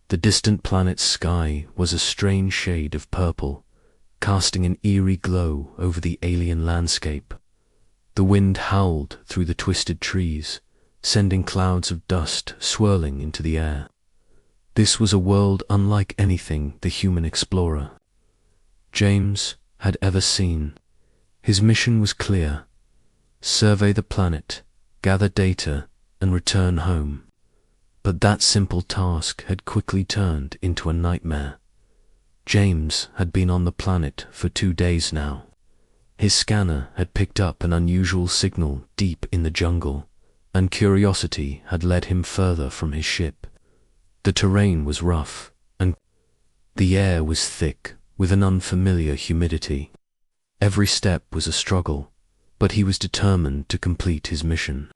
The distant planet's sky was a strange shade of purple, casting an eerie glow over the alien landscape. The wind howled through the twisted trees, sending clouds of dust swirling into the air. This was a world unlike anything the human explorer James had ever seen. His mission was clear: survey the planet, gather data, and return home. But that simple task had quickly turned into a nightmare. James had been on the planet for 2 days now. His scanner had picked up an unusual signal deep in the jungle, and curiosity had led him further from his ship. The terrain was rough, and the air was thick with an unfamiliar humidity. Every step was a struggle, but he was determined to complete his mission.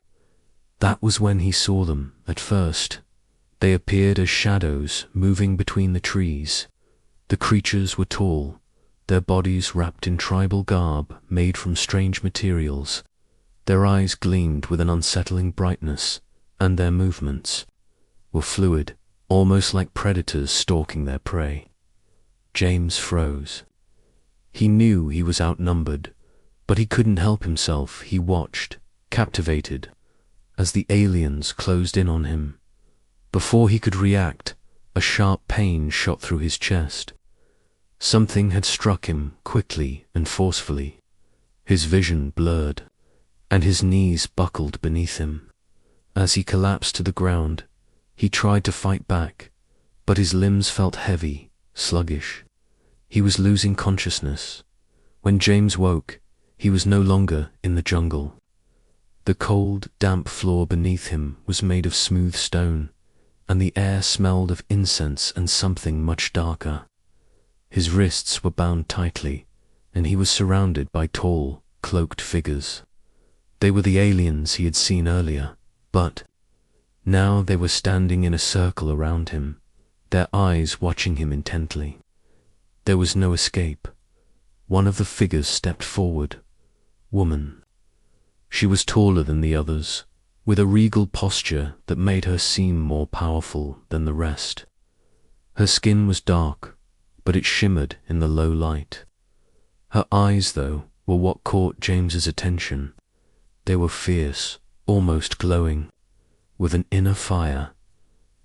That was when he saw them. At first, they appeared as shadows moving between the trees. The creatures were tall, their bodies wrapped in tribal garb made from strange materials. Their eyes gleamed with an unsettling brightness, and their movements were fluid, almost like predators stalking their prey. James froze. He knew he was outnumbered, but he couldn't help himself. He watched, captivated, as the aliens closed in on him. Before he could react, a sharp pain shot through his chest. Something had struck him quickly and forcefully. His vision blurred, and his knees buckled beneath him. As he collapsed to the ground, he tried to fight back, but his limbs felt heavy, sluggish. He was losing consciousness. When James woke, he was no longer in the jungle. The cold, damp floor beneath him was made of smooth stone, and the air smelled of incense and something much darker. His wrists were bound tightly, and he was surrounded by tall, cloaked figures. They were the aliens he had seen earlier, but now they were standing in a circle around him, their eyes watching him intently. There was no escape. One of the figures stepped forward. Woman. She was taller than the others, with a regal posture that made her seem more powerful than the rest. Her skin was dark, but it shimmered in the low light. Her eyes, though, were what caught James's attention. They were fierce, almost glowing, with an inner fire.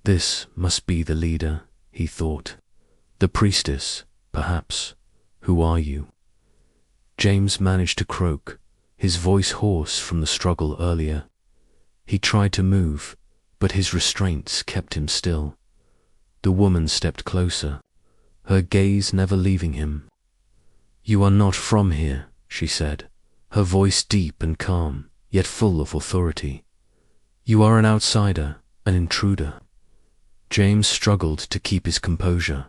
This must be the leader, he thought. The priestess, perhaps. Who are you? James managed to croak, his voice hoarse from the struggle earlier. He tried to move, but his restraints kept him still. The woman stepped closer, her gaze never leaving him. You are not from here, she said, her voice deep and calm, yet full of authority. You are an outsider, an intruder. James struggled to keep his composure.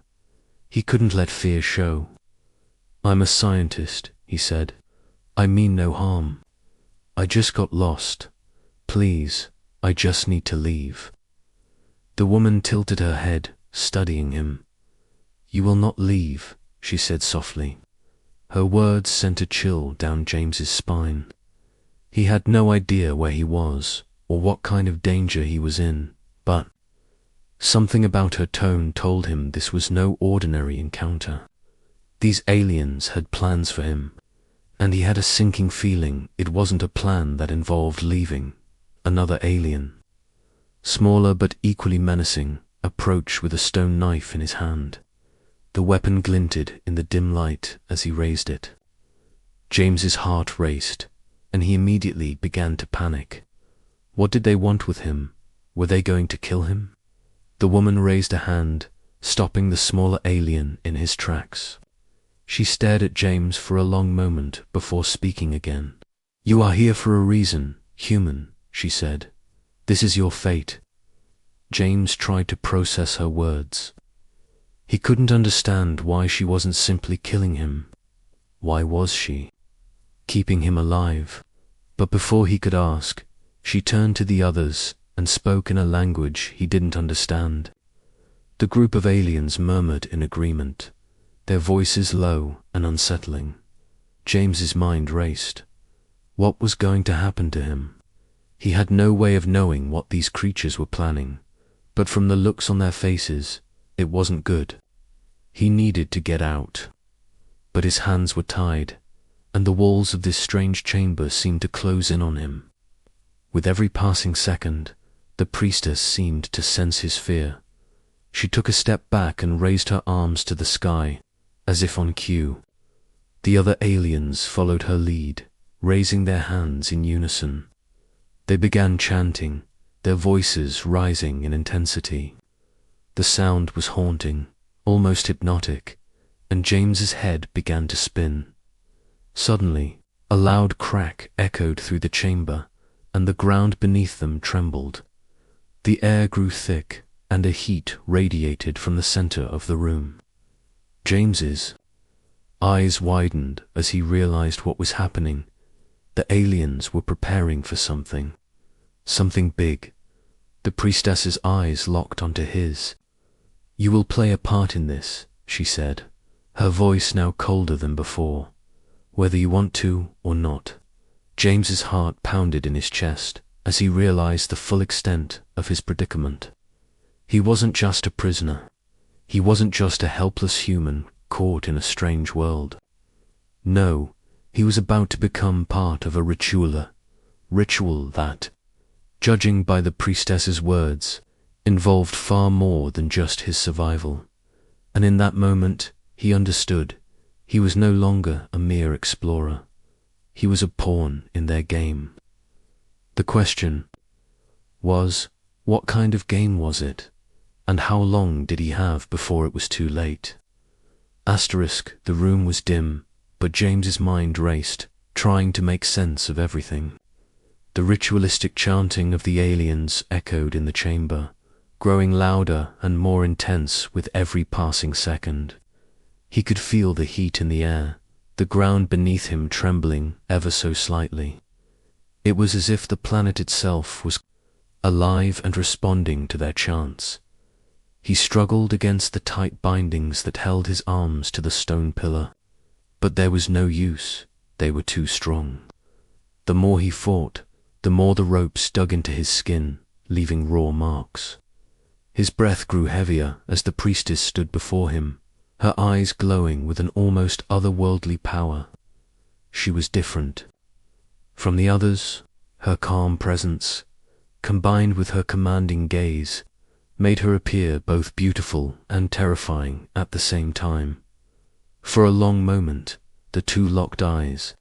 He couldn't let fear show. I'm a scientist, he said. I mean no harm. I just got lost. Please, I just need to leave. The woman tilted her head, studying him. You will not leave, she said softly. Her words sent a chill down James's spine. He had no idea where he was, or what kind of danger he was in, but something about her tone told him this was no ordinary encounter. These aliens had plans for him, and he had a sinking feeling it wasn't a plan that involved leaving. Another alien, smaller but equally menacing, approached with a stone knife in his hand. The weapon glinted in the dim light as he raised it. James's heart raced, and he immediately began to panic. What did they want with him? Were they going to kill him? The woman raised a hand, stopping the smaller alien in his tracks. She stared at James for a long moment before speaking again. You are here for a reason, human, she said. This is your fate. James tried to process her words. He couldn't understand why she wasn't simply killing him. Why was she keeping him alive? But before he could ask, she turned to the others and spoke in a language he didn't understand. The group of aliens murmured in agreement, their voices low and unsettling. James's mind raced. What was going to happen to him? He had no way of knowing what these creatures were planning, but from the looks on their faces, It wasn't good. He needed to get out. But his hands were tied, and the walls of this strange chamber seemed to close in on him. With every passing second, the priestess seemed to sense his fear. She took a step back and raised her arms to the sky, as if on cue. The other aliens followed her lead, raising their hands in unison. They began chanting, their voices rising in intensity. The sound was haunting, almost hypnotic, and James's head began to spin. Suddenly, a loud crack echoed through the chamber, and the ground beneath them trembled. The air grew thick, and a heat radiated from the center of the room. James's eyes widened as he realized what was happening. The aliens were preparing for something. Something big. The priestess's eyes locked onto his. "You will play a part in this," she said, her voice now colder than before, "whether you want to or not." James's heart pounded in his chest as he realized the full extent of his predicament. He wasn't just a prisoner. He wasn't just a helpless human caught in a strange world. No, he was about to become part of a ritual that, judging by the priestess's words, involved far more than just his survival. And in that moment, he understood. He was no longer a mere explorer. He was a pawn in their game. The question was, what kind of game was it? And how long did he have before it was too late? The room was dim, but James's mind raced, trying to make sense of everything. The ritualistic chanting of the aliens echoed in the chamber, growing louder and more intense with every passing second. He could feel the heat in the air, the ground beneath him trembling ever so slightly. It was as if the planet itself was alive and responding to their chants. He struggled against the tight bindings that held his arms to the stone pillar. But there was no use. They were too strong. The more he fought, the more the ropes dug into his skin, leaving raw marks. His breath grew heavier as the priestess stood before him, her eyes glowing with an almost otherworldly power. She was different. From the others, her calm presence, combined with her commanding gaze, made her appear both beautiful and terrifying at the same time. For a long moment, the two locked eyes.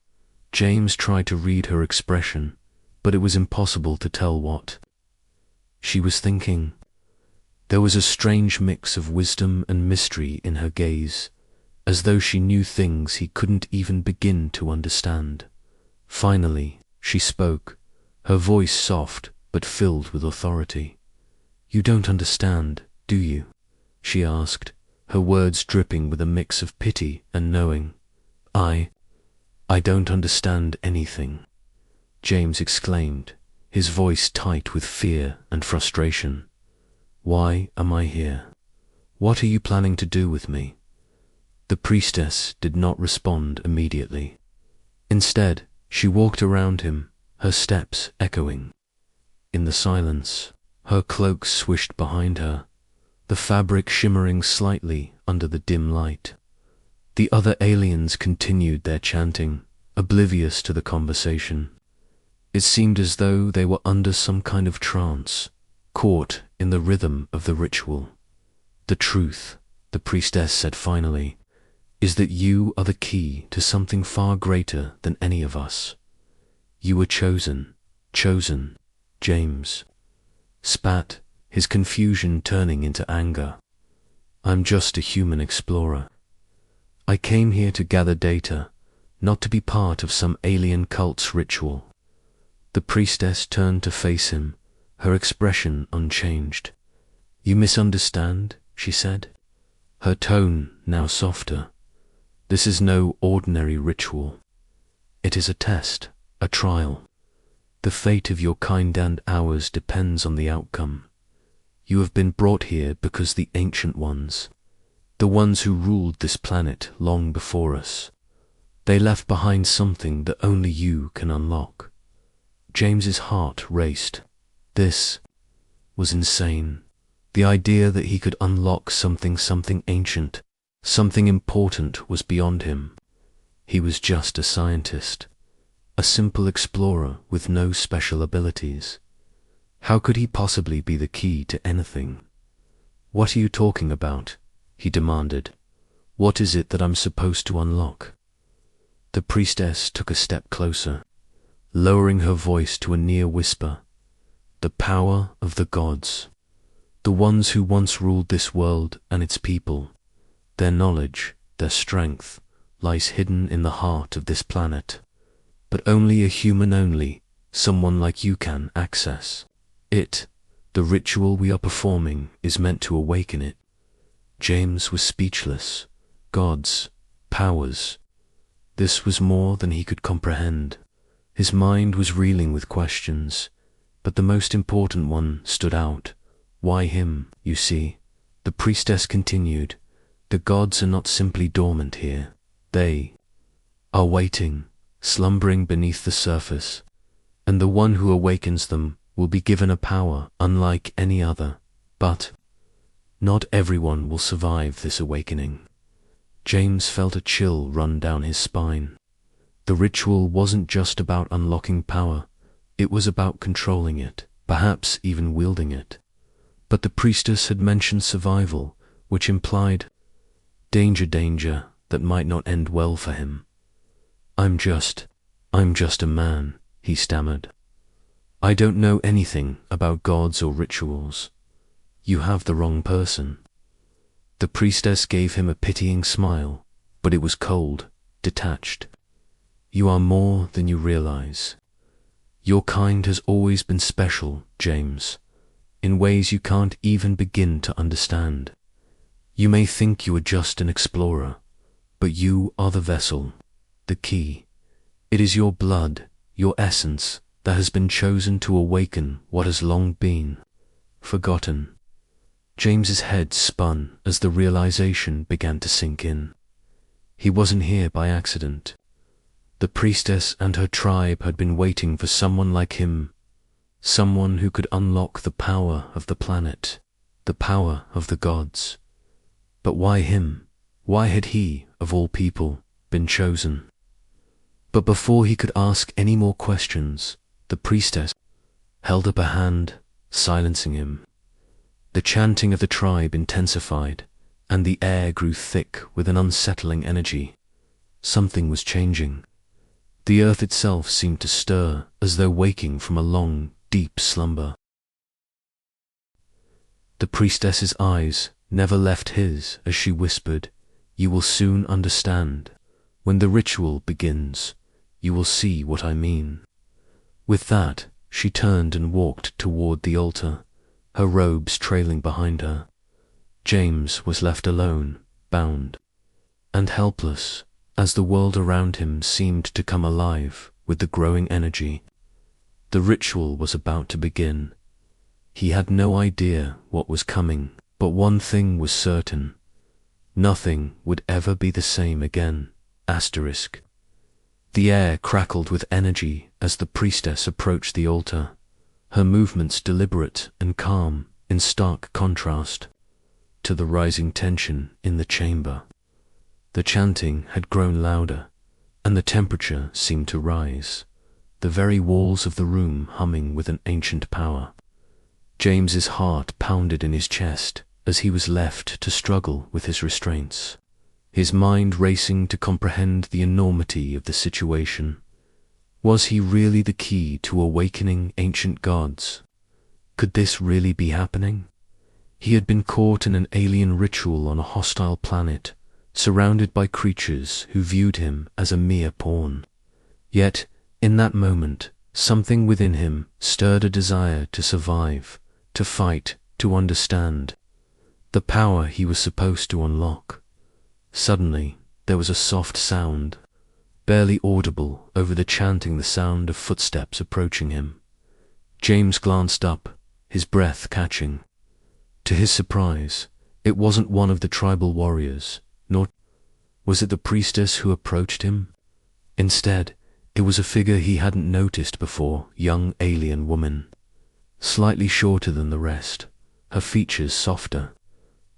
James tried to read her expression, but it was impossible to tell what she was thinking. There was a strange mix of wisdom and mystery in her gaze, as though she knew things he couldn't even begin to understand. Finally, she spoke, her voice soft but filled with authority. "You don't understand, do you?" she asked, her words dripping with a mix of pity and knowing. I don't understand anything," James exclaimed, his voice tight with fear and frustration. "Why am I here? What are you planning to do with me?" The priestess did not respond immediately. Instead, she walked around him, her steps echoing. In the silence, her cloak swished behind her, the fabric shimmering slightly under the dim light. The other aliens continued their chanting, oblivious to the conversation. It seemed as though they were under some kind of trance, caught in the rhythm of the ritual. "The truth," the priestess said finally, "is that you are the key to something far greater than any of us. You were chosen, James." Spat, his confusion turning into anger. "I'm just a human explorer. I came here to gather data, not to be part of some alien cult's ritual." The priestess turned to face him, her expression unchanged. "You misunderstand," she said, her tone now softer. "This is no ordinary ritual. It is a test, a trial. The fate of your kind and ours depends on the outcome. You have been brought here because the ancient ones, the ones who ruled this planet long before us, they left behind something that only you can unlock." James's heart raced. This was insane. The idea that he could unlock something ancient, something important was beyond him. He was just a scientist, a simple explorer with no special abilities. How could he possibly be the key to anything? "What are you talking about?" he demanded. "What is it that I'm supposed to unlock?" The priestess took a step closer, lowering her voice to a near whisper. "The power of the gods. The ones who once ruled this world and its people. Their knowledge, their strength, lies hidden in the heart of this planet. But only a human, someone like you can access it. The ritual we are performing is meant to awaken it." James was speechless. Gods, powers. This was more than he could comprehend. His mind was reeling with questions, but the most important one stood out. "Why him, you see?" The priestess continued. "The gods are not simply dormant here. They are waiting, slumbering beneath the surface, and the one who awakens them will be given a power unlike any other. But not everyone will survive this awakening." James felt a chill run down his spine. The ritual wasn't just about unlocking power, it was about controlling it, perhaps even wielding it. But the priestess had mentioned survival, which implied danger that might not end well for him. I'm just a man," he stammered. "I don't know anything about gods or rituals." "You have the wrong person." The priestess gave him a pitying smile, but it was cold, detached. "You are more than you realize. Your kind has always been special, James, in ways you can't even begin to understand. You may think you are just an explorer, but you are the vessel, the key. It is your blood, your essence, that has been chosen to awaken what has long been forgotten." James's head spun as the realization began to sink in. He wasn't here by accident. The priestess and her tribe had been waiting for someone like him, someone who could unlock the power of the planet, the power of the gods. But why him? Why had he, of all people, been chosen? But before he could ask any more questions, the priestess held up a hand, silencing him. The chanting of the tribe intensified, and the air grew thick with an unsettling energy. Something was changing. The earth itself seemed to stir, as though waking from a long, deep slumber. The priestess's eyes never left his as she whispered, "You will soon understand. When the ritual begins, you will see what I mean." With that, she turned and walked toward the altar, her robes trailing behind her. James was left alone, bound, and helpless, as the world around him seemed to come alive with the growing energy. The ritual was about to begin. He had no idea what was coming, but one thing was certain. Nothing would ever be the same again. Asterisk. The air crackled with energy as the priestess approached the altar, her movements deliberate and calm, in stark contrast to the rising tension in the chamber. The chanting had grown louder, and the temperature seemed to rise, the very walls of the room humming with an ancient power. James's heart pounded in his chest as he was left to struggle with his restraints, his mind racing to comprehend the enormity of the situation. Was he really the key to awakening ancient gods? Could this really be happening? He had been caught in an alien ritual on a hostile planet, surrounded by creatures who viewed him as a mere pawn. Yet, in that moment, something within him stirred a desire to survive, to fight, to understand. The power he was supposed to unlock. Suddenly, there was a soft sound, barely audible over the chanting, the sound of footsteps approaching him. James glanced up, his breath catching. To his surprise, it wasn't one of the tribal warriors, nor was it the priestess who approached him. Instead, it was a figure he hadn't noticed before, young alien woman, slightly shorter than the rest, her features softer.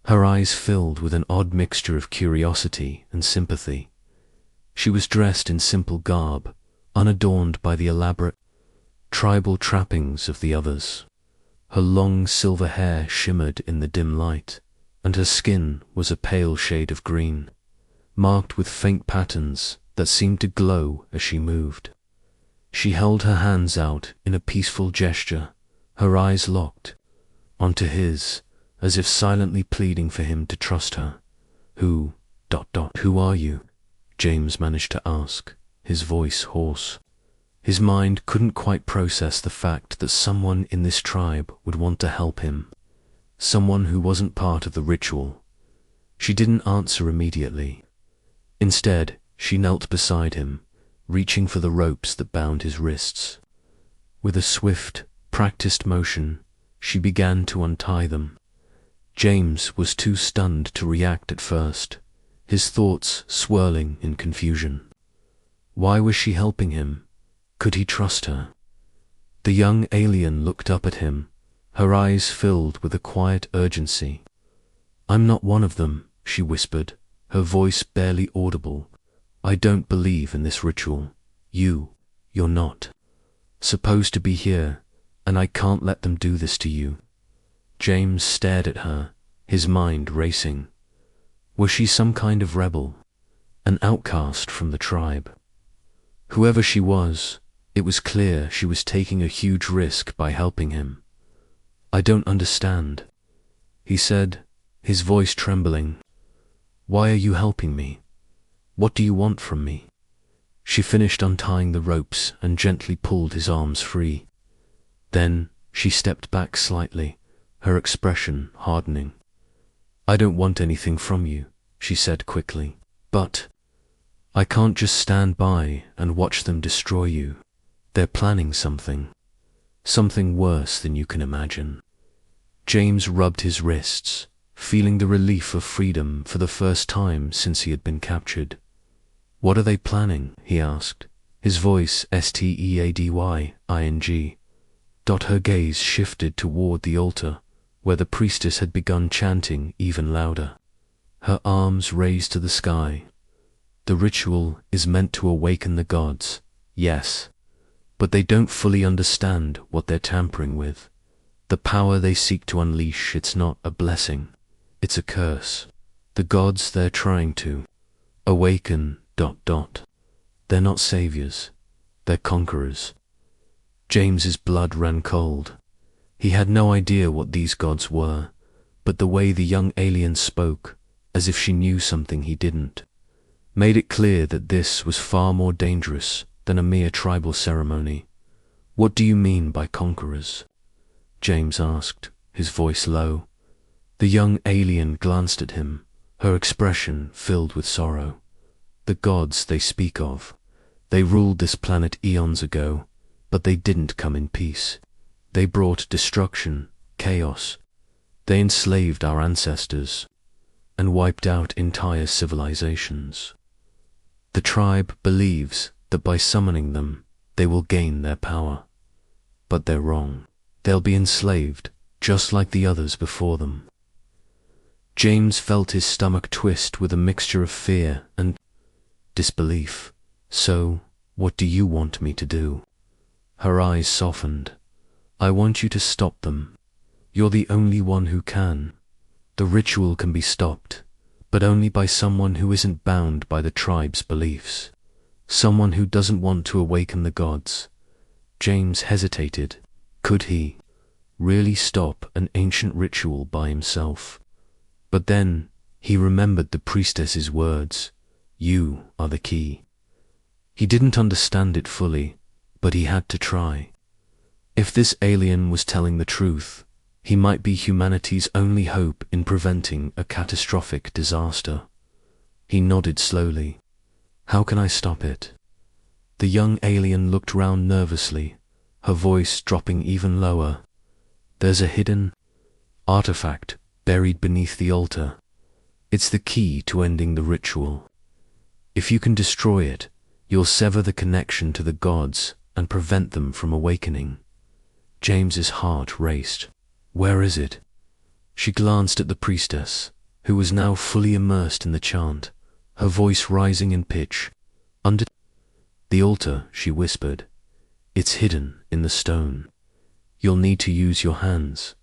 Her eyes filled with an odd mixture of curiosity and sympathy. She was dressed in simple garb, unadorned by the elaborate, tribal trappings of the others. Her long silver hair shimmered in the dim light, and her skin was a pale shade of green, marked with faint patterns that seemed to glow as she moved. She held her hands out in a peaceful gesture, her eyes locked onto his, as if silently pleading for him to trust her. Who are you? James managed to ask, his voice hoarse. His mind couldn't quite process the fact that someone in this tribe would want to help him, someone who wasn't part of the ritual. She didn't answer immediately. Instead, she knelt beside him, reaching for the ropes that bound his wrists. With a swift, practiced motion, she began to untie them. James was too stunned to react at first, his thoughts swirling in confusion. Why was she helping him? Could he trust her? The young alien looked up at him, her eyes filled with a quiet urgency. "I'm not one of them," she whispered, her voice barely audible. "I don't believe in this ritual. You're not supposed to be here, and I can't let them do this to you." James stared at her, his mind racing. Was she some kind of rebel, an outcast from the tribe? Whoever she was, it was clear she was taking a huge risk by helping him. "I don't understand," he said, his voice trembling. "Why are you helping me? What do you want from me?" She finished untying the ropes and gently pulled his arms free. Then she stepped back slightly, her expression hardening. "I don't want anything from you," she said quickly, "but I can't just stand by and watch them destroy you. They're planning something worse than you can imagine." James rubbed his wrists, feeling the relief of freedom for the first time since he had been captured. "What are they planning?" he asked, his voice steadying. Her gaze shifted toward the altar, where the priestess had begun chanting even louder. Her arms raised to the sky. "The ritual is meant to awaken the gods, yes, but they don't fully understand what they're tampering with. The power they seek to unleash, it's not a blessing, it's a curse. The gods they're trying to awaken... They're not saviors, they're conquerors." James's blood ran cold. He had no idea what these gods were, but the way the young alien spoke, as if she knew something he didn't, made it clear that this was far more dangerous than a mere tribal ceremony. "What do you mean by conquerors?" James asked, his voice low. The young alien glanced at him, her expression filled with sorrow. "The gods they speak of, they ruled this planet eons ago, but they didn't come in peace. They brought destruction, chaos. They enslaved our ancestors and wiped out entire civilizations. The tribe believes that by summoning them, they will gain their power. But they're wrong. They'll be enslaved, just like the others before them." James felt his stomach twist with a mixture of fear and disbelief. "So, what do you want me to do?" Her eyes softened. "I want you to stop them. You're the only one who can. The ritual can be stopped, but only by someone who isn't bound by the tribe's beliefs. Someone who doesn't want to awaken the gods." James hesitated. Could he really stop an ancient ritual by himself? But then he remembered the priestess's words, "You are the key." He didn't understand it fully, but he had to try. If this alien was telling the truth, he might be humanity's only hope in preventing a catastrophic disaster. He nodded slowly. "How can I stop it?" The young alien looked round nervously, her voice dropping even lower. "There's a hidden artifact buried beneath the altar. It's the key to ending the ritual. If you can destroy it, you'll sever the connection to the gods and prevent them from awakening." James's heart raced. "Where is it?" She glanced at the priestess, who was now fully immersed in the chant, her voice rising in pitch. Under the altar, she whispered, "It's hidden in the stone. You'll need to use your hands.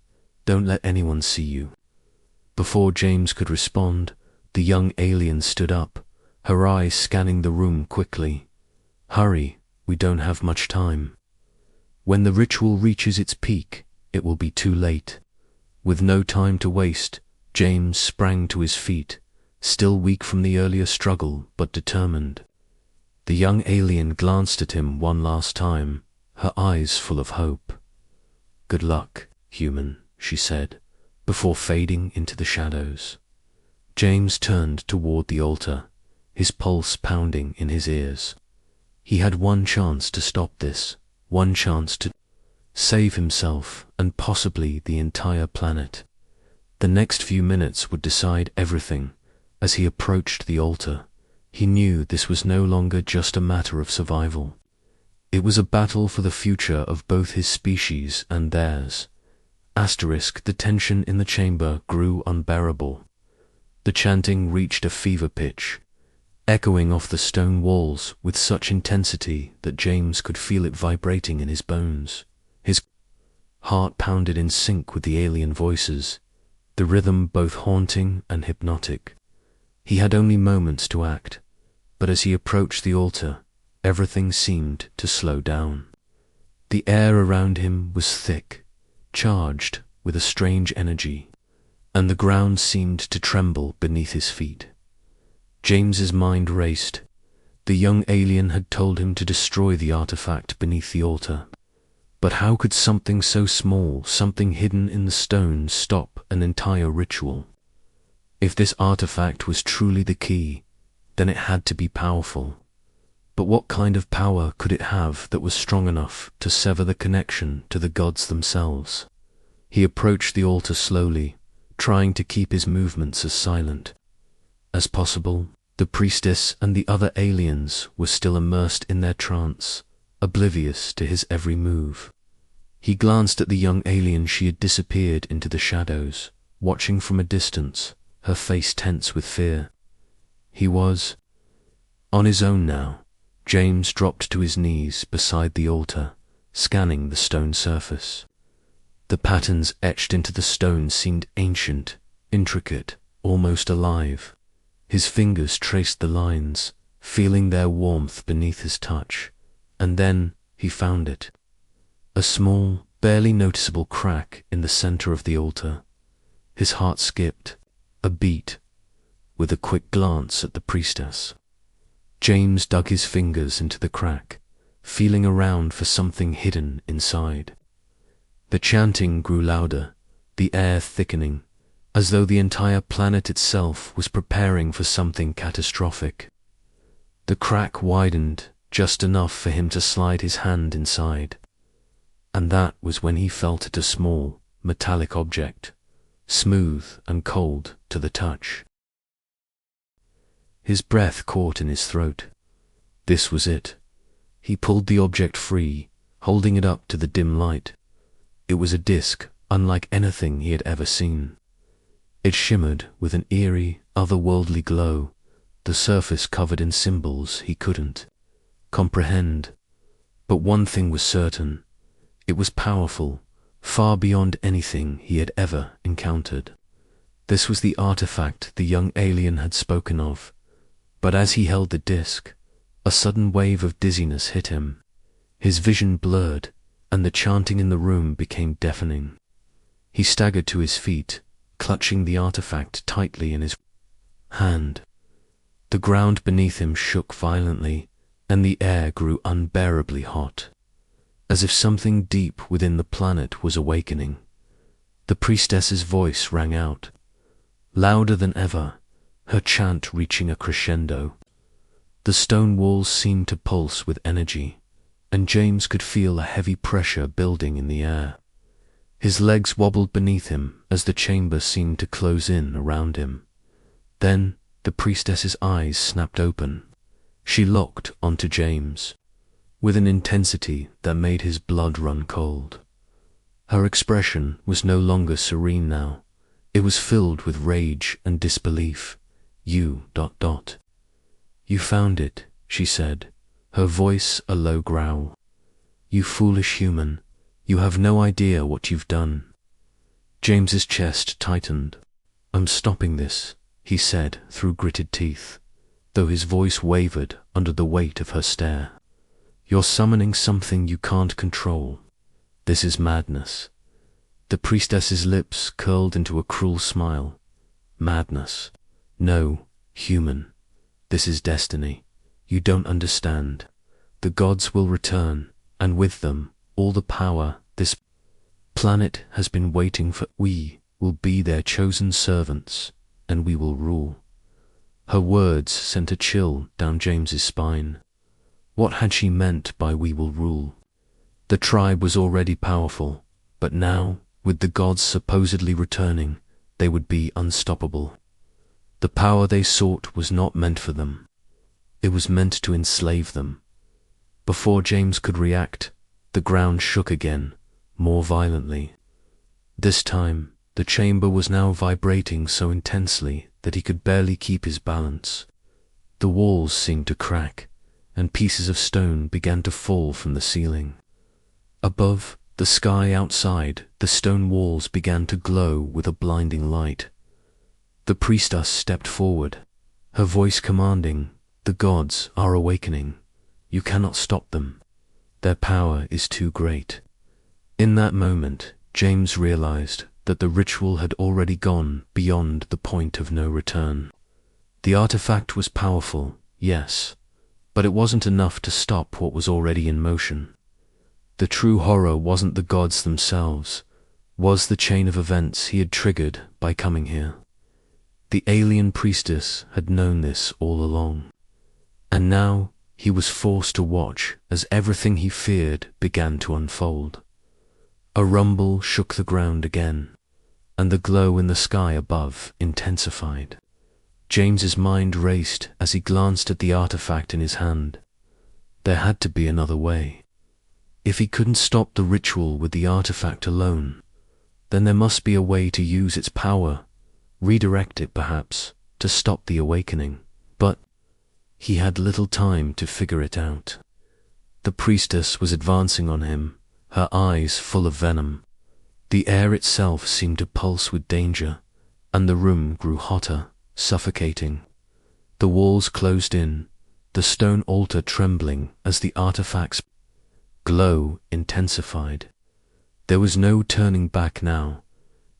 Don't let anyone see you." Before James could respond, the young alien stood up, her eyes scanning the room quickly. "Hurry, we don't have much time. When the ritual reaches its peak, it will be too late." With no time to waste, James sprang to his feet, still weak from the earlier struggle but determined. The young alien glanced at him one last time, her eyes full of hope. "Good luck, human," she said, before fading into the shadows. James turned toward the altar, his pulse pounding in his ears. He had one chance to stop this, one chance to save himself and possibly the entire planet. The next few minutes would decide everything. As he approached the altar, he knew this was no longer just a matter of survival. It was a battle for the future of both his species and theirs. The tension in the chamber grew unbearable. The chanting reached a fever pitch, echoing off the stone walls with such intensity that James could feel it vibrating in his bones. His heart pounded in sync with the alien voices, the rhythm both haunting and hypnotic. He had only moments to act, but as he approached the altar, everything seemed to slow down. The air around him was thick, charged with a strange energy, and the ground seemed to tremble beneath his feet. James's mind raced. The young alien had told him to destroy the artifact beneath the altar. But how could something so small, something hidden in the stone, stop an entire ritual? If this artifact was truly the key, then it had to be powerful. But what kind of power could it have that was strong enough to sever the connection to the gods themselves? He approached the altar slowly, trying to keep his movements as silent as possible. The priestess and the other aliens were still immersed in their trance, oblivious to his every move. He glanced at the young alien. She had disappeared into the shadows, watching from a distance, her face tense with fear. He was on his own now. James dropped to his knees beside the altar, scanning the stone surface. The patterns etched into the stone seemed ancient, intricate, almost alive. His fingers traced the lines, feeling their warmth beneath his touch, and then he found it. A small, barely noticeable crack in the center of the altar. His heart skipped, a beat, with a quick glance at the priestess. James dug his fingers into the crack, feeling around for something hidden inside. The chanting grew louder, the air thickening, as though the entire planet itself was preparing for something catastrophic. The crack widened just enough for him to slide his hand inside, and that was when he felt it, a small, metallic object, smooth and cold to the touch. His breath caught in his throat. This was it. He pulled the object free, holding it up to the dim light. It was a disc unlike anything he had ever seen. It shimmered with an eerie, otherworldly glow, the surface covered in symbols he couldn't comprehend. But one thing was certain. It was powerful, far beyond anything he had ever encountered. This was the artifact the young alien had spoken of. But as he held the disc, a sudden wave of dizziness hit him. His vision blurred, and the chanting in the room became deafening. He staggered to his feet, clutching the artifact tightly in his hand. The ground beneath him shook violently, and the air grew unbearably hot, as if something deep within the planet was awakening. The priestess's voice rang out, louder than ever, her chant reaching a crescendo. The stone walls seemed to pulse with energy, and James could feel a heavy pressure building in the air. His legs wobbled beneath him as the chamber seemed to close in around him. Then the priestess's eyes snapped open. She locked onto James, with an intensity that made his blood run cold. Her expression was no longer serene now. It was filled with rage and disbelief. You. You found it, she said, her voice a low growl. You foolish human, you have no idea what you've done. James's chest tightened. I'm stopping this, he said through gritted teeth, though his voice wavered under the weight of her stare. You're summoning something you can't control. This is madness. The priestess's lips curled into a cruel smile. Madness. No, human. This is destiny. You don't understand. The gods will return, and with them, all the power this planet has been waiting for. We will be their chosen servants, and we will rule. Her words sent a chill down James's spine. What had she meant by we will rule? The tribe was already powerful, but now, with the gods supposedly returning, they would be unstoppable. The power they sought was not meant for them. It was meant to enslave them. Before James could react, the ground shook again, more violently. This time, the chamber was now vibrating so intensely that he could barely keep his balance. The walls seemed to crack, and pieces of stone began to fall from the ceiling. Above, the sky outside, the stone walls began to glow with a blinding light. The priestess stepped forward, her voice commanding, "The gods are awakening. You cannot stop them. Their power is too great." In that moment, James realized that the ritual had already gone beyond the point of no return. The artifact was powerful, yes, but it wasn't enough to stop what was already in motion. The true horror wasn't the gods themselves, was the chain of events he had triggered by coming here. The alien priestess had known this all along, and now he was forced to watch as everything he feared began to unfold. A rumble shook the ground again, and the glow in the sky above intensified. James's mind raced as he glanced at the artifact in his hand. There had to be another way. If he couldn't stop the ritual with the artifact alone, then there must be a way to use its power, redirect it perhaps, to stop the awakening. But he had little time to figure it out. The priestess was advancing on him, her eyes full of venom. The air itself seemed to pulse with danger, and the room grew hotter, suffocating. The walls closed in, the stone altar trembling as the artifact's glow intensified. There was no turning back now.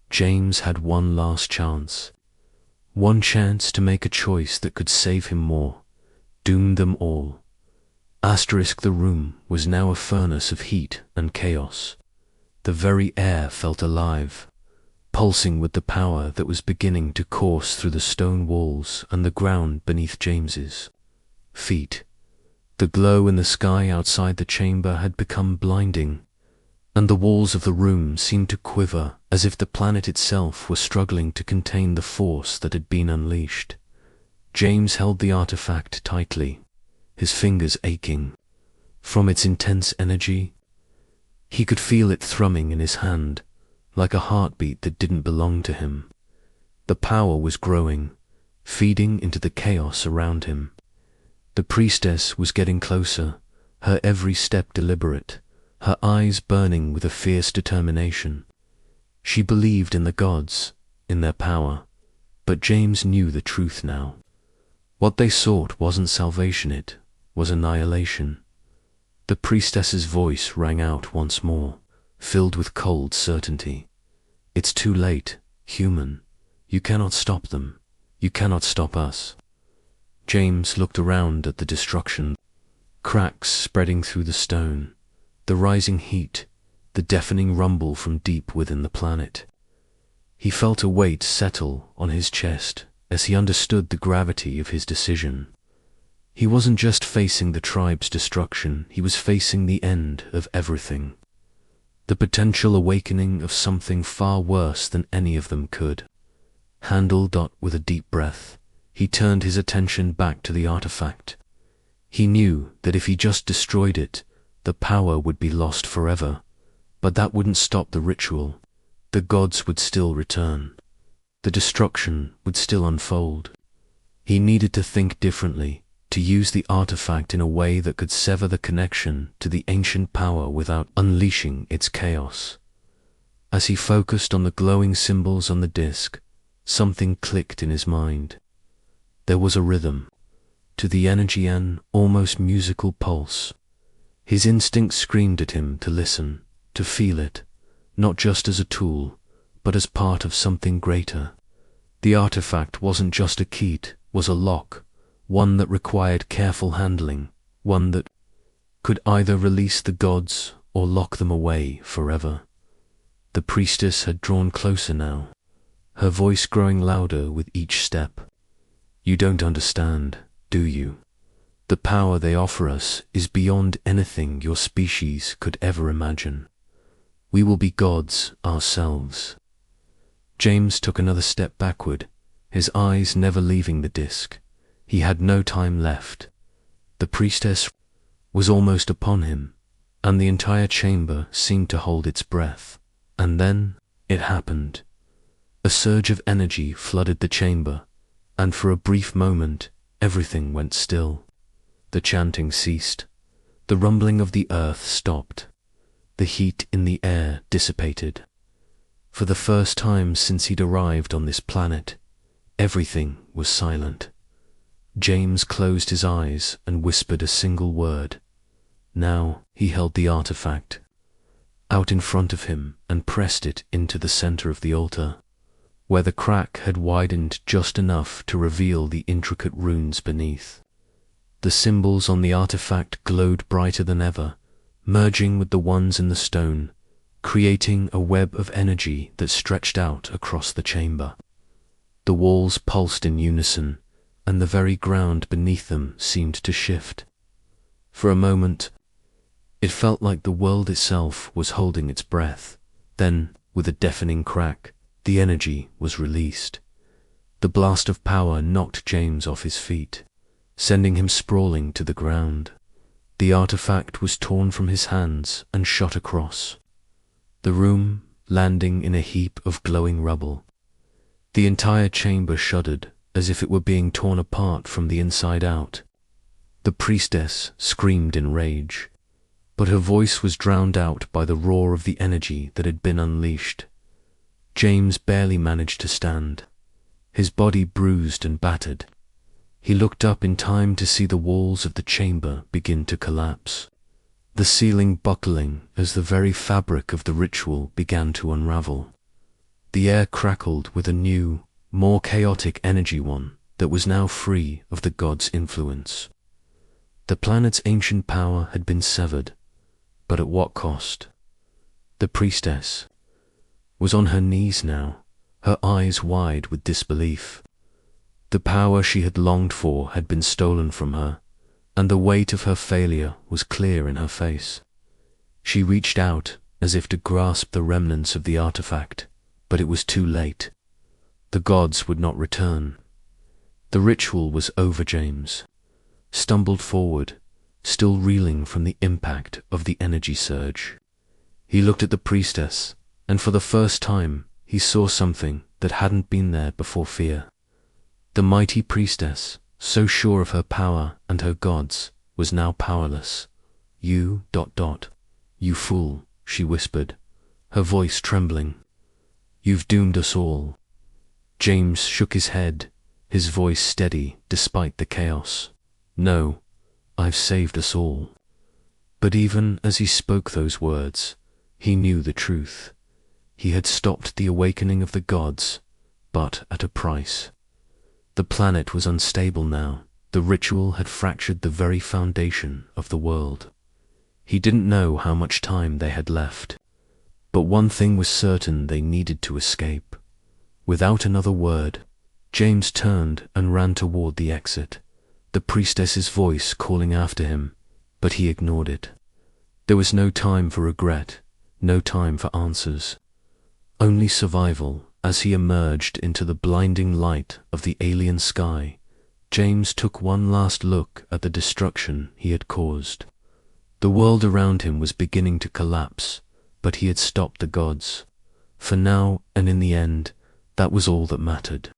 James had one last chance. One chance to make a choice that could save him more, doom them all. The room was now a furnace of heat and chaos. The very air felt alive, pulsing with the power that was beginning to course through the stone walls and the ground beneath James's feet. The glow in the sky outside the chamber had become blinding, and the walls of the room seemed to quiver as if the planet itself were struggling to contain the force that had been unleashed. James held the artifact tightly, his fingers aching. From its intense energy, he could feel it thrumming in his hand, like a heartbeat that didn't belong to him. The power was growing, feeding into the chaos around him. The priestess was getting closer, her every step deliberate, her eyes burning with a fierce determination. She believed in the gods, in their power, but James knew the truth now. What they sought wasn't salvation, it was annihilation. The priestess's voice rang out once more, filled with cold certainty. "It's too late, human. You cannot stop them. You cannot stop us." James looked around at the destruction, cracks spreading through the stone, the rising heat, the deafening rumble from deep within the planet. He felt a weight settle on his chest as he understood the gravity of his decision. He wasn't just facing the tribe's destruction, he was facing the end of everything. The potential awakening of something far worse than any of them could handle. With a deep breath, he turned his attention back to the artifact. He knew that if he just destroyed it, the power would be lost forever, but that wouldn't stop the ritual. The gods would still return. The destruction would still unfold. He needed to think differently, to use the artifact in a way that could sever the connection to the ancient power without unleashing its chaos. As he focused on the glowing symbols on the disc, something clicked in his mind. There was a rhythm to the energy, an almost musical pulse. His instinct screamed at him to listen, to feel it, not just as a tool, but as part of something greater. The artifact wasn't just a key, it was a lock, one that required careful handling, one that could either release the gods or lock them away forever. The priestess had drawn closer now, her voice growing louder with each step. You don't understand, do you? The power they offer us is beyond anything your species could ever imagine. We will be gods ourselves. James took another step backward, his eyes never leaving the disc. He had no time left. The priestess was almost upon him, and the entire chamber seemed to hold its breath. And then it happened. A surge of energy flooded the chamber, and for a brief moment everything went still. The chanting ceased. The rumbling of the earth stopped. The heat in the air dissipated. For the first time since he'd arrived on this planet, everything was silent. James closed his eyes and whispered a single word. Now he held the artifact out in front of him and pressed it into the center of the altar, where the crack had widened just enough to reveal the intricate runes beneath. The symbols on the artifact glowed brighter than ever, merging with the ones in the stone, creating a web of energy that stretched out across the chamber. The walls pulsed in unison, and the very ground beneath them seemed to shift. For a moment, it felt like the world itself was holding its breath. Then, with a deafening crack, the energy was released. The blast of power knocked James off his feet, sending him sprawling to the ground. The artifact was torn from his hands and shot across the room, landing in a heap of glowing rubble. The entire chamber shuddered, as if it were being torn apart from the inside out. The priestess screamed in rage, but her voice was drowned out by the roar of the energy that had been unleashed. James barely managed to stand, his body bruised and battered. He looked up in time to see the walls of the chamber begin to collapse, the ceiling buckling as the very fabric of the ritual began to unravel. The air crackled with a new, more chaotic energy, one that was now free of the gods' influence. The planet's ancient power had been severed, but at what cost? The priestess was on her knees now, her eyes wide with disbelief. The power she had longed for had been stolen from her, and the weight of her failure was clear in her face. She reached out as if to grasp the remnants of the artifact, but it was too late. The gods would not return. The ritual was over. James stumbled forward, still reeling from the impact of the energy surge. He looked at the priestess, and for the first time he saw something that hadn't been there before: fear. The mighty priestess, so sure of her power and her gods, was now powerless. You fool," she whispered, her voice trembling. "You've doomed us all." James shook his head, his voice steady despite the chaos. "No, I've saved us all." But even as he spoke those words, he knew the truth. He had stopped the awakening of the gods, but at a price. The planet was unstable now. The ritual had fractured the very foundation of the world. He didn't know how much time they had left, but one thing was certain: they needed to escape. Without another word, James turned and ran toward the exit, the priestess's voice calling after him, but he ignored it. There was no time for regret, no time for answers. Only survival. As he emerged into the blinding light of the alien sky, James took one last look at the destruction he had caused. The world around him was beginning to collapse, but he had stopped the gods. For now and in the end, That was all that mattered.